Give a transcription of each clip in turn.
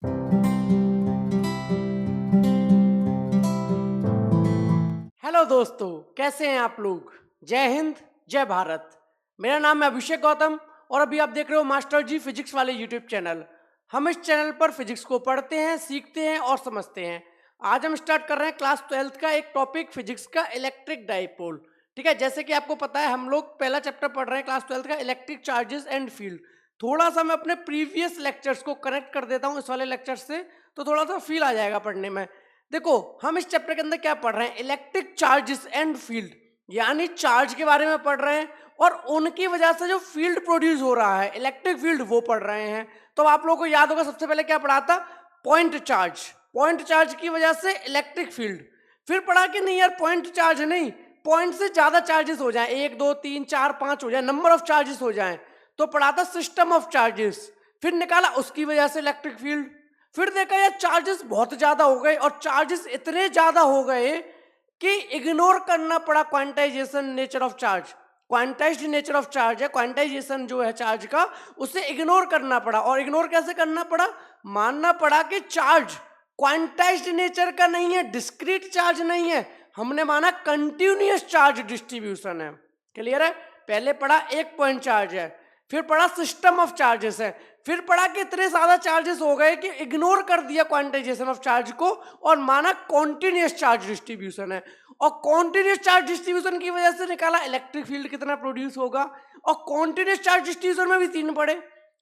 Hello दोस्तों, कैसे हैं आप लोग। जय हिंद, जय भारत। मेरा नाम है अभिषेक गौतम और अभी आप देख रहे हो मास्टर जी फिजिक्स वाले यूट्यूब चैनल। हम इस चैनल पर फिजिक्स को पढ़ते हैं, सीखते हैं और समझते हैं। आज हम स्टार्ट कर रहे हैं क्लास 12th का एक टॉपिक फिजिक्स का इलेक्ट्रिक डाइपोल। ठीक है, जैसे कि आपको पता है हम लोग पहला चैप्टर पढ़ रहे हैं क्लास 12th का इलेक्ट्रिक चार्जेस एंड फील्ड। थोड़ा सा मैं अपने प्रीवियस लेक्चर्स को कनेक्ट कर देता हूँ इस वाले लेक्चर से, तो थोड़ा सा फील आ जाएगा पढ़ने में। देखो, हम इस चैप्टर के अंदर क्या पढ़ रहे हैं, इलेक्ट्रिक चार्जेस एंड फील्ड, यानी चार्ज के बारे में पढ़ रहे हैं और उनकी वजह से जो फील्ड प्रोड्यूस हो रहा है, इलेक्ट्रिक फील्ड, वो पढ़ रहे हैं। तो आप लोगों को याद होगा सबसे पहले क्या पढ़ा था, पॉइंट चार्ज। पॉइंट चार्ज की वजह से इलेक्ट्रिक फील्ड। फिर पढ़ा कि नहीं यार, पॉइंट चार्ज नहीं, पॉइंट से ज्यादा चार्जेस हो जाए, 1 2 3 4 5 हो जाए, नंबर ऑफ चार्जेस हो जाए, तो पढ़ा था सिस्टम ऑफ चार्जेस। फिर निकाला उसकी वजह से इलेक्ट्रिक फील्ड। फिर देखा यार चार्जेस बहुत ज्यादा हो गए और चार्जेस इतने ज्यादा हो गए कि इग्नोर करना पड़ा quantization nature of charge. Quantized nature of charge है, क्वांटाइजेशन जो है चार्ज का, उसे इग्नोर करना पड़ा। और इग्नोर कैसे करना पड़ा, मानना पड़ा कि चार्ज क्वांटाइज्ड नेचर का नहीं है, डिस्क्रीट चार्ज नहीं है, हमने माना कंटिन्यूअस चार्ज डिस्ट्रीब्यूशन है। क्लियर है। पहले पढ़ा एक पॉइंट चार्ज है, फिर पढ़ा सिस्टम ऑफ चार्जेस है, फिर पढ़ा कि इतने ज्यादा चार्जेस हो गए कि इग्नोर कर दिया क्वांटाइजेशन ऑफ चार्ज को और माना कॉन्टिन्यूअस चार्ज डिस्ट्रीब्यूशन है। और कॉन्टिन्यूअस चार्ज डिस्ट्रीब्यूशन की वजह से निकाला इलेक्ट्रिक फील्ड कितना प्रोड्यूस होगा। और कॉन्टिन्यूअस चार्ज डिस्ट्रीब्यूशन में भी 3 पढ़े,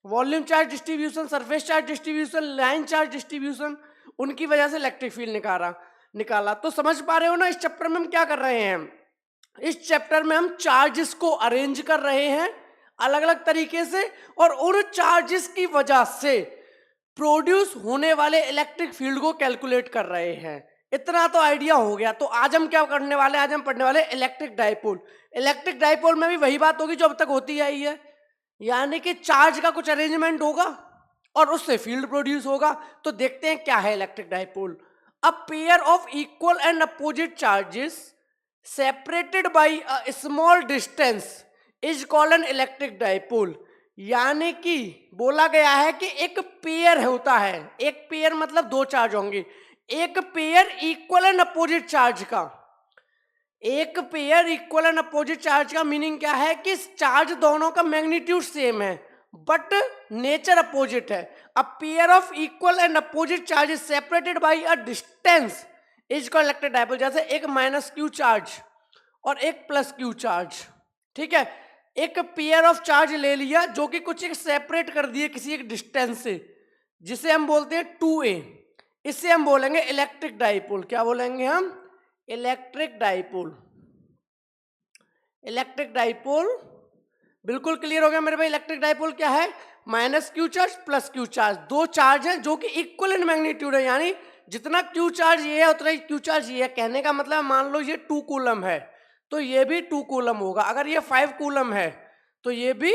volume charge distribution, surface charge distribution, line charge distribution, उनकी वजह से इलेक्ट्रिक फील्ड निकाला। तो समझ पा रहे हो ना, इस चैप्टर में हम क्या कर रहे हैं। इस चैप्टर में हम चार्जेस को अरेंज कर रहे हैं अलग अलग तरीके से और उन चार्जेस की वजह से प्रोड्यूस होने वाले इलेक्ट्रिक फील्ड को कैलकुलेट कर रहे हैं। इतना तो आइडिया हो गया। तो आज हम क्या करने वाले, आज हम पढ़ने वाले इलेक्ट्रिक डाइपोल। इलेक्ट्रिक डाइपोल में भी वही बात होगी जो अब तक होती आई है, यानी कि चार्ज का कुछ अरेंजमेंट होगा और उससे फील्ड प्रोड्यूस होगा। तो देखते हैं क्या है electric dipole. A pair of equal and opposite charges separated by a small distance is called an electric dipole. यानी कि बोला गया है कि एक पेयर होता है, एक पेयर मतलब 2 चार्ज होंगे, एक pair equal and opposite charge का। एक pair equal and opposite charge का मीनिंग क्या है कि चार्ज दोनों का मैग्नीट्यूड सेम है बट नेचर अपोजिट है। A pair of equal and opposite charge is separated by a distance is called electric dipole. जैसे एक माइनस क्यू चार्ज और एक प्लस क्यू चार्ज, ठीक है। एक पेयर ऑफ चार्ज ले लिया जो कि कुछ एक सेपरेट कर दिए किसी एक डिस्टेंस से, जिसे हम बोलते हैं 2a। इससे हम बोलेंगे इलेक्ट्रिक डाइपोल। क्या बोलेंगे हम, इलेक्ट्रिक डाइपोल। इलेक्ट्रिक डाइपोल बिल्कुल क्लियर हो गया मेरे भाई। इलेक्ट्रिक डाइपोल क्या है, minus q charge plus q charge, 2 charge हैं जो कि इक्वल इन मैग्नीट्यूड है, यानी जितना क्यू चार्ज ये है उतना ही क्यू चार्ज ये है। कहने का मतलब मान लो ये 2 कूलम है तो ये भी 2 कूलम होगा, अगर ये 5 कूलम है तो ये भी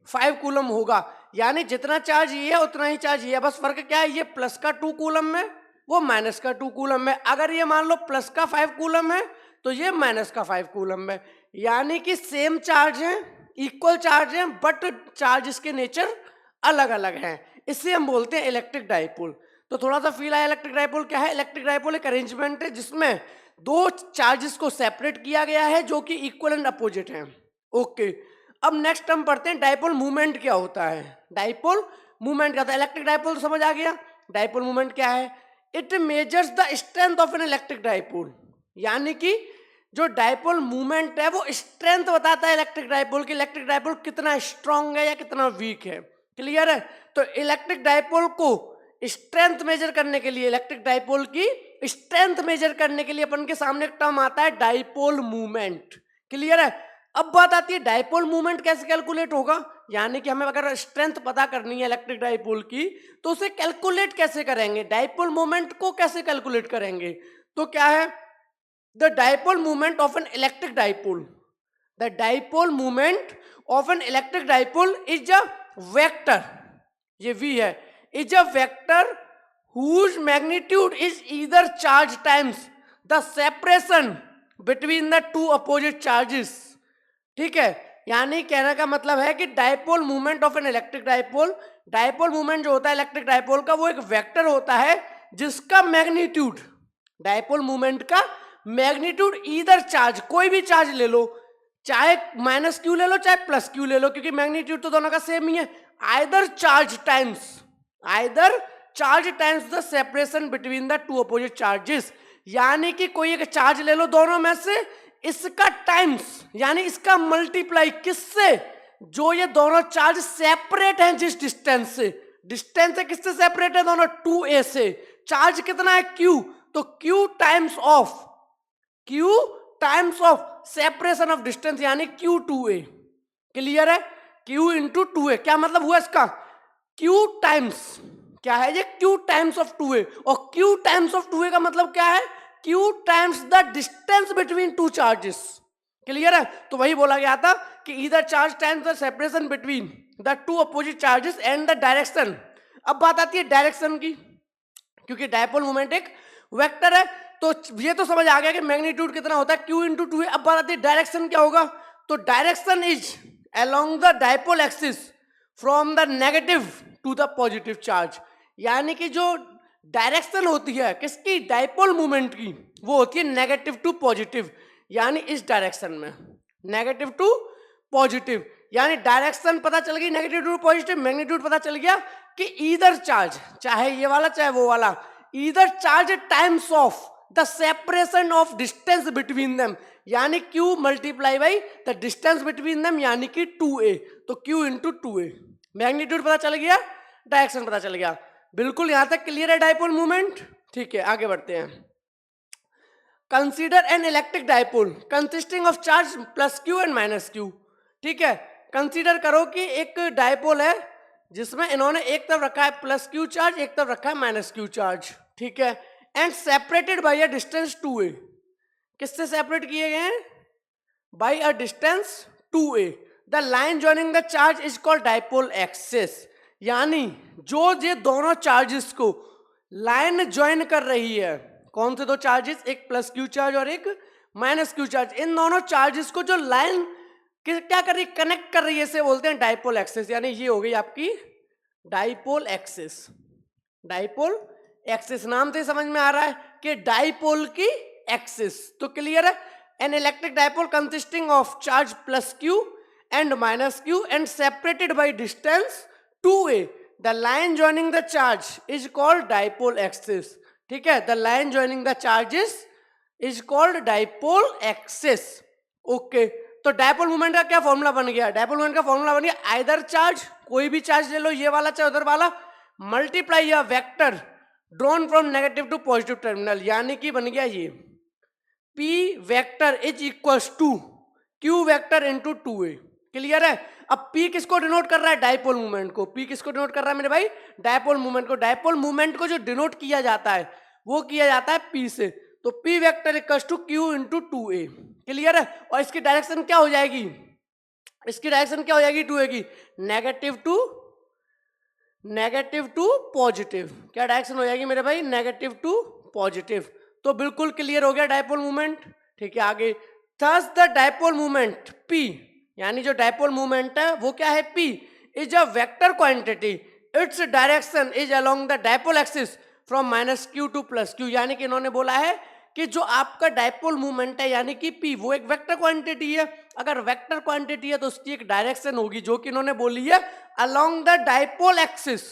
5 कूलम होगा, यानी जितना चार्ज ये है उतना ही चार्ज ये है। बस फर्क क्या है, ये प्लस का 2 कूलम में, वो माइनस का 2 कूलम में। अगर ये मान लो प्लस का 5 कूलम है तो ये माइनस का 5 कूलम में, यानी कि सेम चार्ज है, इक्वल चार्ज है बट चार्ज के नेचर अलग अलग हैं। इससे हम बोलते हैं इलेक्ट्रिक डाइपोल। तो थोड़ा सा फील आया इलेक्ट्रिक डाइपोल क्या है। इलेक्ट्रिक डाइपोल एक अरेंजमेंट है जिसमें 2 चार्जेस को सेपरेट किया गया है जो कि इक्वल एंड अपोजिट हैं। ओके, अब नेक्स्ट हम पढ़ते हैं डाइपोल मूवमेंट क्या होता है। डाइपोल मूवमेंट क्या होता है। इलेक्ट्रिक डाइपोल तो समझ आ गया। डाइपोल मूवमेंट क्या है, it measures the strength of an electric dipole, यानी कि जो डाइपोल मूवमेंट है वो स्ट्रेंथ बताता है इलेक्ट्रिक डाइपोल की, इलेक्ट्रिक डाइपोल कितना स्ट्रांग है या कितना वीक है। क्लियर है। तो इलेक्ट्रिक डाइपोल को स्ट्रेंथ मेजर करने के लिए, इलेक्ट्रिक डाइपोल की स्ट्रेंथ मेजर करने के लिए अपन के सामने एक टर्म आता है डाइपोल मूवमेंट। क्लियर है। अब बात आती है डाइपोल मूवमेंट कैसे कैलकुलेट होगा, यानी कि हमें अगर स्ट्रेंथ पता करनी है इलेक्ट्रिक डाइपोल की तो उसे कैलकुलेट कैसे करेंगे, डाइपोल मूवमेंट को कैसे कैलकुलेट करेंगे। तो क्या है, the dipole moment of an electric dipole, the dipole moment of an electric dipole is a vector, ये v है, is a vector whose magnitude is either charge times the separation between the two opposite charges। ठीक है, यानी कहने का मतलब है कि dipole movement of an electric dipole dipole movement जो होता है इलेक्ट्रिक डायपोल का, वो एक वेक्टर होता है जिसका मैग्नीट्यूड, डायपोल मूवमेंट का मैग्नीट्यूड ईदर चार्ज, कोई भी चार्ज ले लो, चाहे माइनस क्यू ले लो चाहे प्लस क्यू ले लो, क्योंकि मैग्नीट्यूड तो दोनों का सेम ही है, either charge times the separation between the two opposite charges, यानी कि कोई एक चार्ज ले लो दोनों में से, इसका टाइम्स यानी इसका मल्टीप्लाई किससे, जो ये दोनों चार्ज सेपरेट हैं जिस डिस्टेंस से किससे सेपरेट है, दोनों 2a से। चार्ज कितना है q, तो q times of separation of distance यानी q2a। क्लियर है, q इंटू 2a, क्या मतलब हुआ इसका, q टाइम्स क्या है ये, q टाइम्स ऑफ 2a, और q टाइम्स ऑफ 2a का मतलब क्या है, q times the distance between two charges. Clear है, तो वही बोला गया था कि either charge times the separation between the two opposite charges and the direction. अब बात आती है डायरेक्शन की, क्योंकि डायपोल मोमेंट एक वेक्टर है, तो ये तो समझ आ गया कि मैग्नीट्यूड कितना होता है q इंटू 2a। अब बात आती है डायरेक्शन क्या होगा, तो direction is along the dipole axis from the negative to the positive charge, यानी कि जो डायरेक्शन होती है किसकी, डायपोल मूवमेंट की, वो होती है नेगेटिव टू पॉजिटिव, यानी इस डायरेक्शन में नेगेटिव टू पॉजिटिव, यानी डायरेक्शन पता चल गई नेगेटिव टू पॉजिटिव, मैग्नीट्यूड पता चल गया कि ईदर चार्ज, चाहे ये वाला चाहे वो वाला, either charge times of the separation of distance between them, यानी q multiply by the distance between them, यानी कि 2a, तो q इंटू 2a। मैग्नीट्यूड पता चल गया, डायरेक्शन पता चल गया, बिल्कुल यहां तक क्लियर है डायपोल मूवमेंट। ठीक है, आगे बढ़ते हैं। Consider an electric dipole consisting of charge plus q and minus Q. ठीक है, कंसीडर करो कि एक डायपोल है जिसमें इन्होंने एक तरफ रखा है प्लस क्यू चार्ज, एक तरफ रखा है माइनस क्यू चार्ज। ठीक है, and separated by a distance 2a। किससे सेपरेट किए गए हैं, by a distance 2a। The line joining the charge is called dipole axis, यानी जो ये दोनों चार्जेस को लाइन ज्वाइन कर रही है, कौन से दो चार्जेस, एक प्लस क्यू चार्ज और एक माइनस क्यू चार्ज, इन दोनों चार्जेस को जो लाइन क्या कर रही है, कनेक्ट कर रही है, इसे बोलते हैं डायपोल एक्सिस, यानी ये हो गई आपकी डायपोल एक्सिस। डायपोल एक्सिस नाम से समझ में आ रहा है कि डायपोल की एक्सिस, तो क्लियर है। An electric dipole consisting of charge plus q and minus Q and separated by distance 2a, the line joining the charge is called dipole axis. ठीक है, the line joining the charges is called dipole axis. Okay, तो dipole movement का क्या formula बन गया, dipole movement का formula बन गया आइदर चार्ज, कोई भी चार्ज ले लो, ये वाला चाहे उधर वाला, मल्टीप्लाई या vector drawn from negative to positive terminal, यानी कि बन गया ये p vector is equals to q vector into 2a। Clear है, अब p किसको डिनोट कर रहा है, डायपोल मूवमेंट को। p किसको डिनोट कर रहा है मेरे भाई, डायपोल मूवमेंट को। डायपोल मूवमेंट को जो डिनोट किया जाता है वो किया जाता है p से, तो p vector equals to q into 2a। Clear है, और इसकी डायरेक्शन क्या हो जाएगी, इसकी डायरेक्शन क्या हो जाएगी 2a की, नेगेटिव टू पॉजिटिव। क्या डायरेक्शन हो जाएगी मेरे भाई, नेगेटिव टू पॉजिटिव। तो बिल्कुल क्लियर हो गया डायपोल मूवमेंट। ठीक है, आगे thus the dipole movement p, यानी जो डायपोल मूवमेंट है वो क्या है, p is a vector quantity, its direction is along the dipole axis from minus Q two plus Q, यानी कि इन्होंने बोला है कि जो आपका डायपोल मूवमेंट है यानी कि p, वो एक वेक्टर क्वांटिटी है। अगर वेक्टर क्वांटिटी है तो उसकी एक डायरेक्शन होगी, जो कि इन्होंने बोली है अलोंग द डायपोल एक्सिस।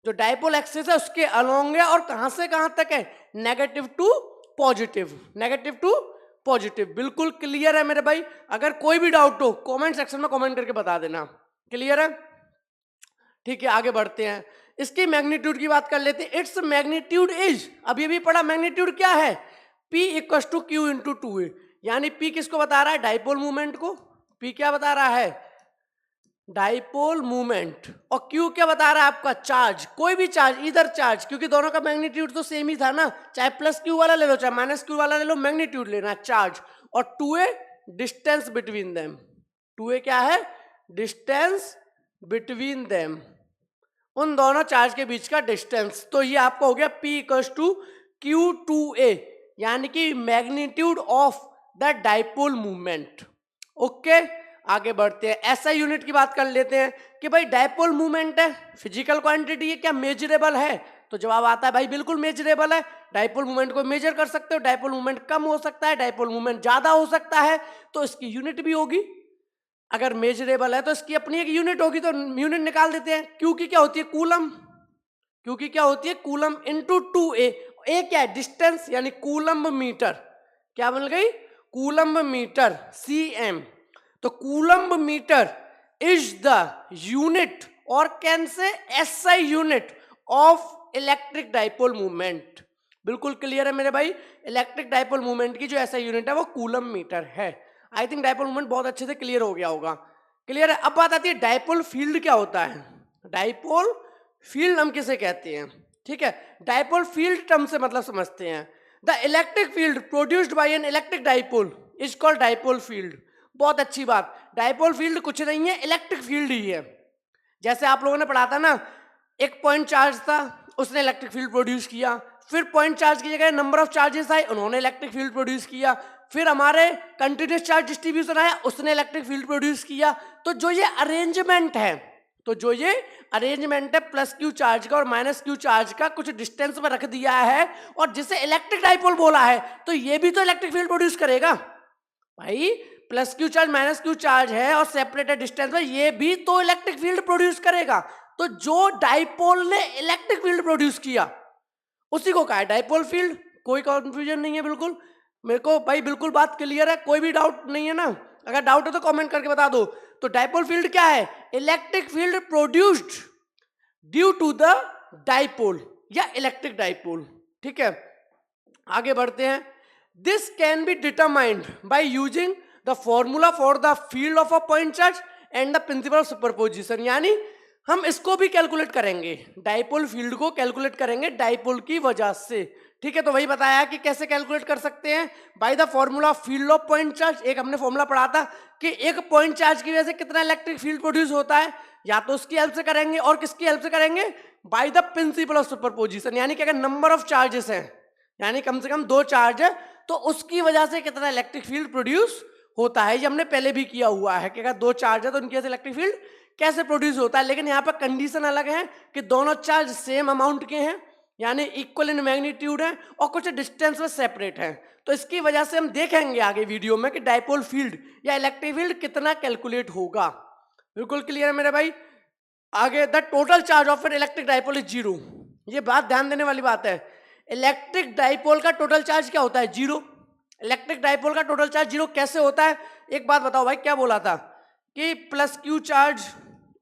जो डायपोल एक्सिस है उसके अलोंग है, और कहां से कहां तक है, negative to positive, negative to positive. बिल्कुल क्लियर है मेरे भाई, अगर कोई भी डाउट हो कमेंट सेक्शन में कमेंट करके बता देना। क्लियर है, ठीक है, आगे बढ़ते हैं। इसकी मैग्नीट्यूड की बात कर लेते हैं। इट्स मैग्नीट्यूड इज, अब ये भी पढ़ा, मैग्नीट्यूड क्या है, p equal to q into 2a, यानी p किसको बता रहा है, डायपोल मूवमेंट को। p क्या बता रहा है, डायपोल मूवमेंट, और q क्या बता रहा है आपका, चार्ज, कोई भी चार्ज, इधर चार्ज, क्योंकि दोनों का मैग्नीट्यूड तो सेम ही था ना, चाहे प्लस क्यू वाला ले लो चाहे माइनस क्यू वाला ले लो, मैग्नीट्यूड लेना चार्ज, और 2a distance between them. 2a क्या है, डिस्टेंस बिटवीन देम, उन दोनों चार्ज के बीच का डिस्टेंस। तो ये आपका हो गया p इक्वल्स टू q2a, यानी कि magnitude of the dipole movement. Okay, आगे बढ़ते हैं, एसआई यूनिट की बात कर लेते हैं कि भाई डायपोल मूवमेंट है, फिजिकल क्वांटिटी है, क्या मेजरेबल है? तो जवाब आता है भाई बिल्कुल मेजरेबल है। डायपोल मूवमेंट को मेजर कर सकते हो, डायपोल मूवमेंट कम हो सकता है, डायपोल मूवमेंट ज्यादा हो सकता है, तो इसकी यूनिट भी होगी। अगर मेजरेबल है तो इसकी अपनी एक यूनिट होगी, तो यूनिट निकाल देते हैं। क्यू की क्या होती है? कूलम। क्यू की क्या होती है? Coulomb into 2a। ए क्या है? डिस्टेंस, यानी कूलम मीटर। क्या बन गई? Coulomb metre, cm। तो coulomb metre is the unit, और can say SI unit of electric dipole movement. बिल्कुल क्लियर है मेरे भाई, इलेक्ट्रिक डाइपोल मूवमेंट की जो एसआई यूनिट है वो कूलम मीटर है। आई थिंक डाइपोल मूवमेंट बहुत अच्छे से क्लियर हो गया होगा। क्लियर है? अब बात आती है डाइपोल फील्ड क्या होता है। डाइपोल फील्ड हम किसे कहते हैं? ठीक है, डाइपोल फील्ड टर्म से मतलब समझते हैं। The electric field produced by an electric dipole is called dipole field. बहुत अच्छी बात, डाइपोल फील्ड कुछ नहीं है, इलेक्ट्रिक फील्ड ही है। जैसे आप लोगों ने पढ़ा था ना, एक पॉइंट चार्ज था, उसने इलेक्ट्रिक फील्ड प्रोड्यूस किया, फिर पॉइंट चार्ज की जगह नंबर ऑफ चार्जेस आए, उन्होंने इलेक्ट्रिक फील्ड प्रोड्यूस किया, फिर हमारे कंटिन्यूस चार्ज डिस्ट्रीब्यूशन आया, उसने इलेक्ट्रिक फील्ड प्रोड्यूस किया। तो जो ये अरेंजमेंट है, प्लस क्यू चार्ज का और माइनस क्यू चार्ज का कुछ डिस्टेंस में रख दिया है, और जिसे इलेक्ट्रिक डाइपोल बोला है, तो ये भी तो इलेक्ट्रिक फील्ड प्रोड्यूस करेगा भाई। Plus q charge minus q charge है और सेपरेटेड डिस्टेंस में, ये भी तो इलेक्ट्रिक फील्ड प्रोड्यूस करेगा। तो जो डाइपोल ने इलेक्ट्रिक फील्ड प्रोड्यूस किया उसी को कहा है डाइपोल फील्ड। कोई कंफ्यूजन नहीं है? बिल्कुल मेरे को भाई बिल्कुल बात क्लियर है, कोई भी डाउट नहीं है ना? अगर डाउट है तो कमेंट करके बता दो। तो डाइपोल फील्ड क्या है? Electric field produced due to the dipole या इलेक्ट्रिक डाइपोल। ठीक है, आगे बढ़ते हैं। This can be determined by using the formula for the field of a point charge and the principle of superposition. यानी हम इसको भी कैलकुलेट करेंगे, डाइपोल फील्ड को कैलकुलेट करेंगे डाइपोल की वजह से। ठीक है, तो वही बताया कि कैसे कैलकुलेट कर सकते हैं, by the formula of field of point charge. एक हमने फॉर्मूला पढ़ा था कि एक पॉइंट चार्ज की वजह से कितना इलेक्ट्रिक फील्ड प्रोड्यूस होता है, या तो उसकी हेल्प से करेंगे, और किसकी हेल्प से करेंगे? By the principle of superposition. यानी कि अगर नंबर ऑफ चार्जेस हैं, यानी कम से कम 2 चार्ज है, तो उसकी वजह से कितना इलेक्ट्रिक फील्ड प्रोड्यूस होता है। ये हमने पहले भी किया हुआ है कि अगर 2 चार्ज है तो उनकी वजह से इलेक्ट्रिक फील्ड कैसे प्रोड्यूस होता है। लेकिन यहाँ पर कंडीशन अलग है कि दोनों चार्ज सेम अमाउंट के हैं, यानी इक्वल इन मैग्नीट्यूड है, और कुछ डिस्टेंस में सेपरेट है। तो इसकी वजह से हम देखेंगे आगे वीडियो में कि डाइपोल फील्ड या इलेक्ट्रिक फील्ड कितना कैलकुलेट होगा। बिल्कुल क्लियर है मेरे भाई? आगे, the total charge of an electric dipole is 0। ये बात ध्यान देने वाली बात है। इलेक्ट्रिक डाइपोल का टोटल चार्ज क्या होता है? 0। इलेक्ट्रिक डाइपोल का टोटल चार्ज 0 कैसे होता है? एक बात बताओ भाई, क्या बोला था कि प्लस क्यू चार्ज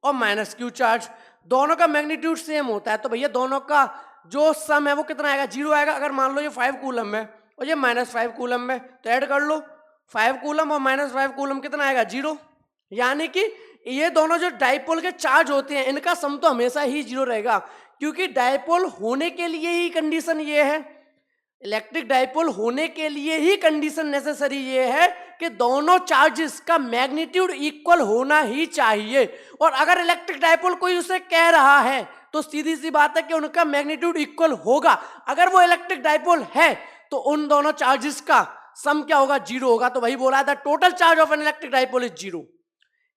और माइनस क्यू चार्ज दोनों का मैग्नीट्यूड सेम होता है, तो भैया दोनों का जो सम है वो कितना आएगा? 0 आएगा। अगर मान लो ये 5 कूलम है और ये -5 कूलम है, तो ऐड कर लो, 5 कूलम और -5 कूलम कितना आएगा? 0। यानी कि ये दोनों जो डाइपोल के चार्ज होते हैं, इनका सम तो हमेशा ही 0 रहेगा, क्योंकि डाइपोल होने के लिए ही कंडीशन ये है, इलेक्ट्रिक डाइपोल होने के लिए ही कंडीशन नेसेसरी ये है कि दोनों चार्जेस का मैग्नीट्यूड इक्वल होना ही चाहिए। और अगर इलेक्ट्रिक डाइपोल कोई उसे कह रहा है तो सीधी सी बात है कि उनका मैग्नीट्यूड इक्वल होगा। अगर वो इलेक्ट्रिक डाइपोल है तो उन दोनों चार्जेस का सम क्या होगा? 0 होगा। तो वही बोला था, total charge of an electric dipole is 0।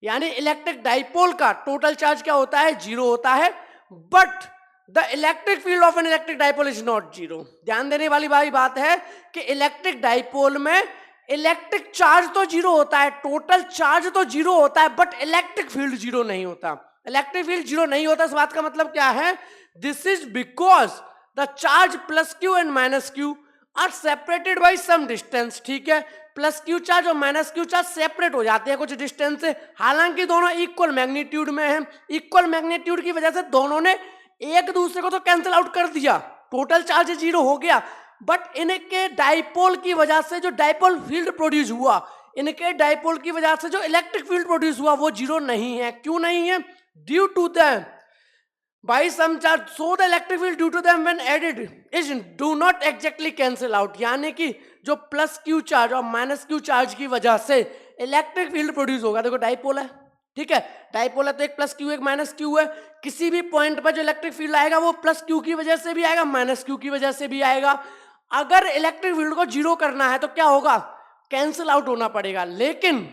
यानी इलेक्ट्रिक डाइपोल का टोटल चार्ज क्या होता है? 0 होता है। But the electric field of an electric dipole is not 0। ध्यान देने वाली भाई बात है कि इलेक्ट्रिक डाइपोल में इलेक्ट्रिक चार्ज तो 0 होता है, टोटल चार्ज तो 0 होता है, बट इलेक्ट्रिक फील्ड 0 नहीं होता। इलेक्ट्रिक फील्ड 0 नहीं होता, इस बात का मतलब क्या है? This is because the charge plus q and minus q are separated by some distance. ठीक है, प्लस क्यू चार्ज और माइनस क्यू चार्ज सेपरेट हो जाते हैं कुछ डिस्टेंस से, हालांकि दोनों इक्वल मैग्नीट्यूड में हैं। इक्वल मैग्नीट्यूड की वजह से दोनों ने एक दूसरे को तो कैंसिल आउट कर दिया, टोटल चार्ज 0 हो गया। बट इनके डाइपोल की वजह से जो डाइपोल फील्ड प्रोड्यूस हुआ, इनके डाइपोल की वजह से जो इलेक्ट्रिक फील्ड प्रोड्यूस हुआ, वो 0 नहीं है। क्यों नहीं है? Due to the by some charge, so the electric field due to them when added is do not exactly cancel out। यानी कि जो प्लस क्यू चार्ज और माइनस क्यू चार्ज की वजह से इलेक्ट्रिक फील्ड प्रोड्यूस होगा। देखो डाइपोल है, ठीक है, डाइपोल है तो एक प्लस क्यू एक माइनस क्यू है। किसी भी पॉइंट पर जो इलेक्ट्रिक फील्ड आएगा वो प्लस क्यू की वजह से भी आएगा, माइनस क्यू की वजह से भी आएगा। अगर इलेक्ट्रिक फील्ड को 0 करना है तो क्या होगा? कैंसिल आउट होना पड़ेगा। लेकिन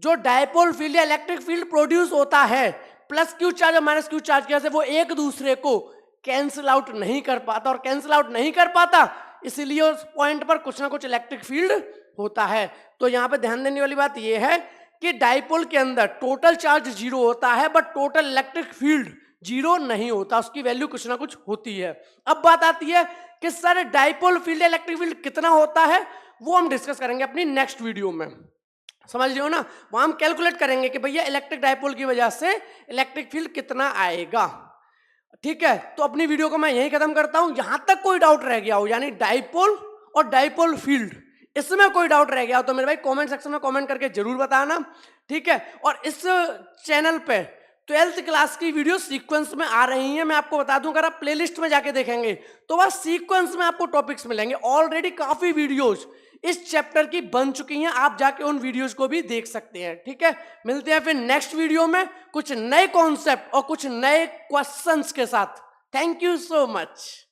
जो डायपोल फील्ड या इलेक्ट्रिक फील्ड प्रोड्यूस होता है प्लस क्यू चार्ज और माइनस क्यू चार्ज की वजह से वो एक दूसरे को कैंसिल आउट नहीं कर पाता, और कैंसिल आउट नहीं कर पाता इसीलिए उस पॉइंट पर कुछ ना कुछ इलेक्ट्रिक फील्ड होता है। तो यहाँ पे ध्यान देने वाली बात यह है कि डायपोल के अंदर टोटल चार्ज जीरो होता है but total electric field zero नहीं होता, उसकी वैल्यू कुछ ना कुछ होती है। अब बात आती है कि sir dipole field electric field कितना होता है, वो हम डिस्कस करेंगे अपनी नेक्स्ट वीडियो में, समझ रहे हो ना। वहां हम कैलकुलेट करेंगे कि भैया इलेक्ट्रिक डायपोल की वजह से इलेक्ट्रिक फील्ड कितना आएगा, ठीक है। तो अपनी वीडियो को मैं यहीं खत्म करता हूं। यहां तक कोई डाउट रह गया हो, यानी डायपोल और डायपोल फील्ड, इसमें कोई डाउट रह गया हो तो मेरे भाई कमेंट सेक्शन में कमेंट करके जरूर बताना, ठीक है। और इस चैनल पे 12th क्लास की वीडियो सीक्वेंस में आ रही है। मैं आपको बता दूं, अगर आप प्लेलिस्ट में जाके देखेंगे तो वह सीक्वेंस में आपको टॉपिक्स मिलेंगे। ऑलरेडी काफी वीडियोस इस चैप्टर की बन चुकी हैं, आप जाके उन वीडियोस को भी देख सकते हैं, ठीक है। मिलते हैं फिर नेक्स्ट वीडियो में कुछ नए कॉन्सेप्ट और कुछ नए क्वेश्चंस के साथ। Thank you so much.